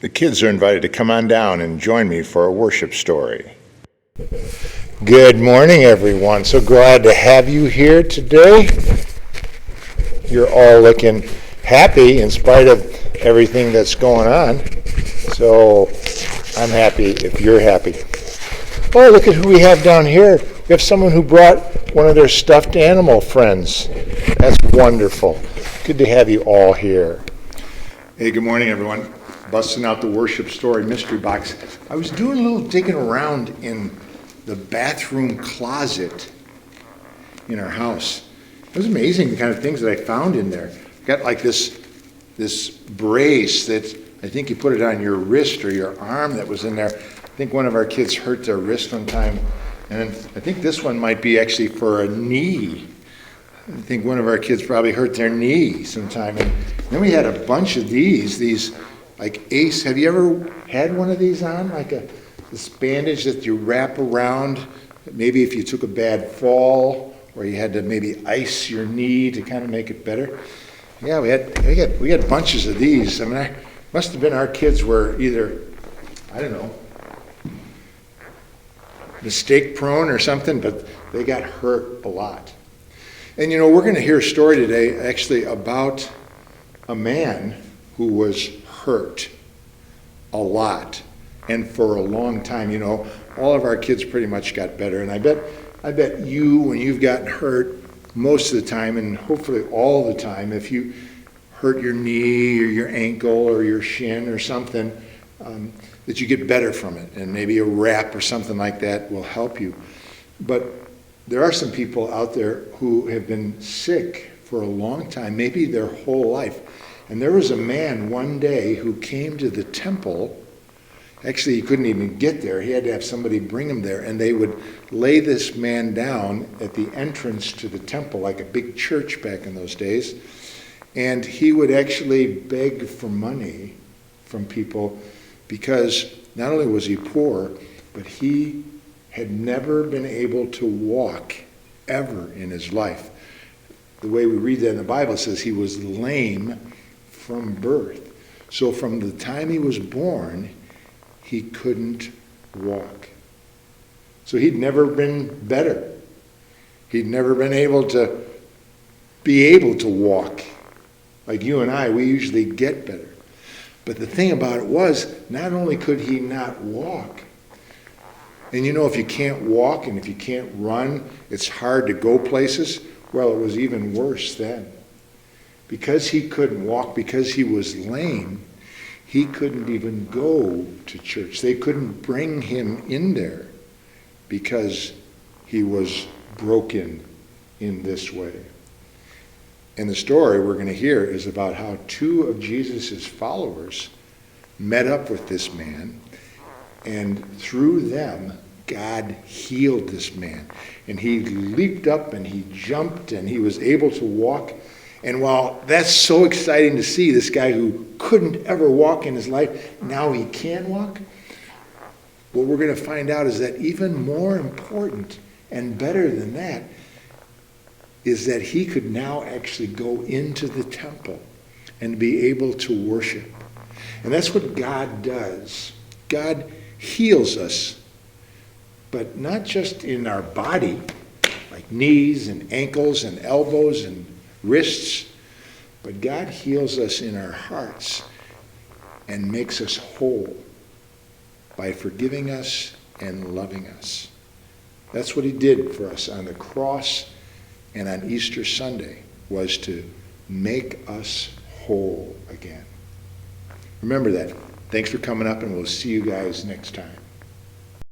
The kids are invited to come on down and join me for a worship story. Good morning, everyone. So glad to have you here today. You're all looking happy in spite of everything that's going on. So I'm happy if you're happy. Oh, look at who we have down here. We have someone who brought one of their stuffed animal friends. That's wonderful. Good to have you all here. Hey, good morning, everyone. Busting out the worship story mystery box. I was doing a little digging around in the bathroom closet in our house. It was amazing the kind of things that I found in there. Got like this brace that I think you put it on your wrist or your arm that was in there. I think one of our kids hurt their wrist one time, and I think this one might be actually for a knee. I think one of our kids probably hurt their knee sometime. And then we had a bunch of these like Ace. Have you ever had one of these on? Like this bandage that you wrap around, maybe if you took a bad fall or you had to maybe ice your knee to kind of make it better. Yeah, we had bunches of these. I mean, must have been our kids were either, I don't know, mistake prone or something, but they got hurt a lot. And we're going to hear a story today actually about a man who was hurt a lot and for a long time. All of our kids pretty much got better, and I bet you, when you've gotten hurt most of the time, and hopefully all the time, if you hurt your knee or your ankle or your shin or something, that you get better from it, and maybe a wrap or something like that will help you. But there are some people out there who have been sick for a long time, maybe their whole life. And there was a man one day who came to the temple. Actually, he couldn't even get there. He had to have somebody bring him there. And they would lay this man down at the entrance to the temple, like a big church back in those days. And he would actually beg for money from people because not only was he poor, but he had never been able to walk ever in his life. The way we read that in the Bible says he was lame from birth. So from the time he was born, he couldn't walk. So he'd never been better. He'd never been able to walk. Like you and I, we usually get better. But the thing about it was, not only could he not walk, and if you can't walk and if you can't run, it's hard to go places. Well, it was even worse then. Because he couldn't walk, because he was lame, he couldn't even go to church. They couldn't bring him in there because he was broken in this way. And the story we're going to hear is about how two of Jesus' followers met up with this man, and through them, God healed this man. And he leaped up and he jumped and he was able to walk. And while that's so exciting to see, this guy who couldn't ever walk in his life, now he can walk, what we're going to find out is that even more important and better than that is that he could now actually go into the temple and be able to worship. And that's what God does. God heals us, but not just in our body, like knees and ankles and elbows and wrists, but God heals us in our hearts and makes us whole by forgiving us and loving us. That's what he did for us on the cross and on Easter Sunday, was to make us whole again. Remember that. Thanks for coming up, and we'll see you guys next time.